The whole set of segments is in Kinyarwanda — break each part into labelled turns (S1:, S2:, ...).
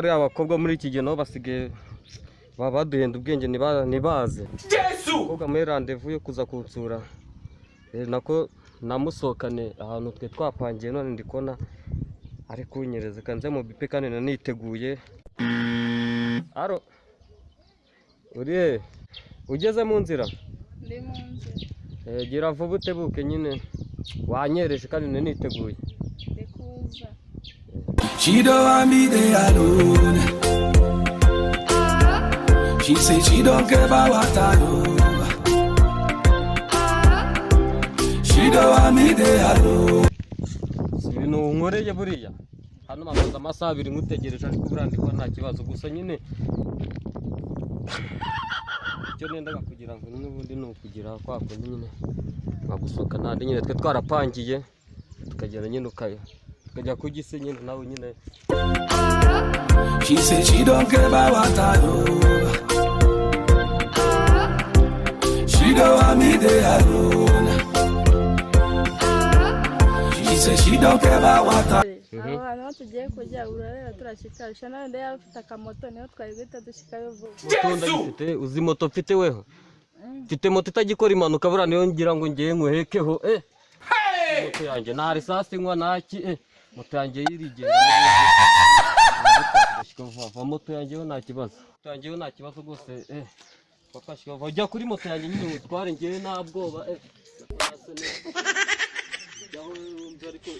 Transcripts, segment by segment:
S1: bari abakobwa muri iki gihe nabo basigaye baduhenda ubwenge nibaze abakobwa muri rendezvous yo kuza kunsura nako namusohokane ahantu twe twapangiye none ndikona ari kunyereza kanze mu bipe kandi naniteguye aro uriye ugeze mu nzira
S2: ndi mu nzira
S1: gira vuba utebuke nyine wanyereje kandi naniteguye
S2: ndikuza
S3: She don't want me there alone. She say she don't care about what I do. She don't want me there alone.
S1: Ibintu nkoreye buriya hano mamaze amasaha 2 ngutegereje ariko burandikwa nta kibazo gusa nyine cyo nendaga kugira ngo n'ubundi no kugira kwa kundi nyine bagusoka nandi nyine twe twarapangiye tukagera nyine ukajya kugise nyine nawe nyine.
S3: She say she don't care about what I do. She don't want me there alone. She say she don't care about what I do.
S2: Aho tugiye kujya urarera turashikarisha nawe ndaya afite akamoto niyo twayigita dushikayo vuba.
S1: Moto ndagifite uzi moto mfite weho mfite moto itagikora impanuka bura niyo ngira ngo ngiye nkuhekeho moto yanjye nta risasi nkwa naki moto yanjye yirigenda ndashika moto yanjye nta kibazo moto yanjye nta kibazo gose bakashika bajya kuri moto yanjye nyine utware ngiye nta bwoba yaho ariko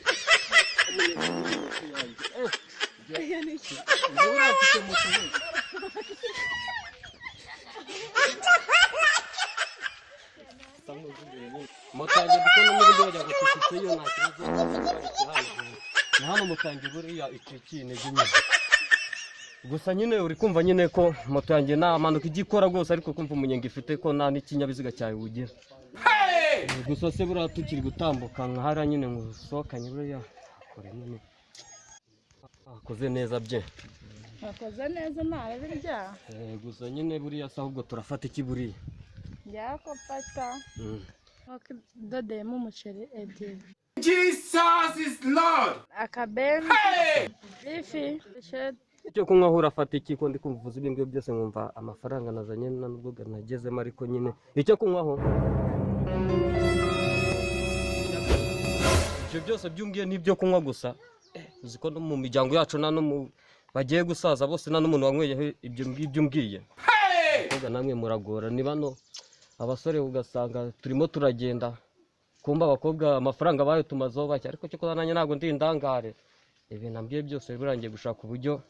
S1: motange ndiko n'ubundi bajya gutishiyo nta kibazo hano motange buriya ikikine nyine gusa nyine uri kumva nyine ko moto yanjye nta manuka igikora rwose ariko kumva umunyenga ifite ko nta n'ikinyabiziga cyawe ugira gusa se buriya tukiri gutambuka nkahara nyine ngusohokanye buriya akore nyine akoze neza bye
S2: akoze neza nta birya
S1: gusa nyine buriya se ahubwo turafata iki buriya
S2: yako pata dodemo umuceri ebyiri.
S3: Jesus is Lord.
S2: Akabenzi ifi
S1: icyo kunywa hura afata iki ko ndi kumvuza ibintu byose nkumva amafaranga nazanye nubwo nagezemo ariko nyine icyo kunywaho ibyo byose byumbwiye n'ibyo kunywa gusa uziko no mu miryango yacu na no bagiye gusaza bose na n'umuntu wanyweye ibyo ngibyo mbwiye koga namwe muragora ni bano abasore ugasanga turimo turagenda kumba abakobwa amafaranga bayo tumazo bake ariko cyo kozananye ntago ndi indangare ibi nambwiye byose birangiye gushaka uburyo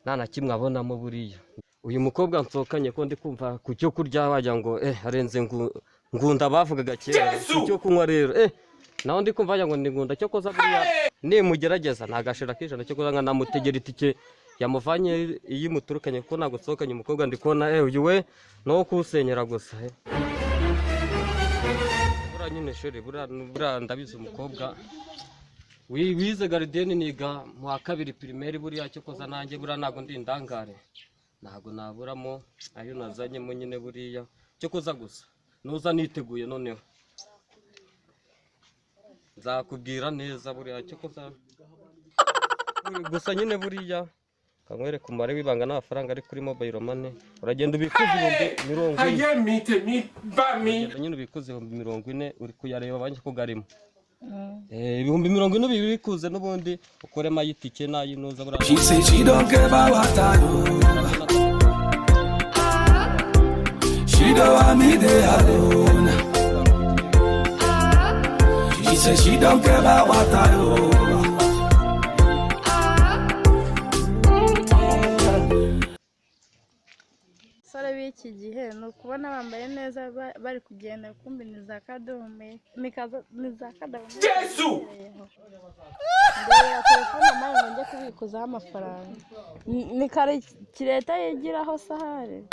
S1: nana kimwe abonamo buriya uyu mukobwa nsokanye ko ndi kumva ku cyo kurya bajya ngo arenze ngunda bavugaga kera cyo kunywa rero naho ndi kumva bajya ngo ni ngunda cyo koza buriya nimugerageza ntagashira kijana cyo koza nka namutegera itike yamuvanye iyi muturukanye kuko nago sokanye umukobwa ndi kona uyu we no kusenyera gusa bura nyine sheri bura ndabiza umukobwa wize garden niga mu wa 2 primaire buriya cyo koza nanjye bura nago ndi indangare nago naburamo ayo nazanye mu nyine buriya cyo koza gusa nuza niteguye noneho nzakubwira neza buriya cyo koza gusa nyine buriya kamwere kumare wibanga n'amafaranga ari kuri mobile money uragenda ubikuze 40 nyine ubikuze 40 uri kuyareba banje kugarimo ibihumbi 40 bibikuze n'ubundi ukorema yitike nayinuza bura
S3: She say she don't care about what I do. She don't want me there alone. She say she don't care about what I do.
S2: sare b'iki gihe ni ukubona bambaye neza bari kugenda kumbi ni za kadombe ni za kadombe Yesu ndeba telefone nayo njye kubikuzaho amafaranga ni kare kireta yigiraho sahare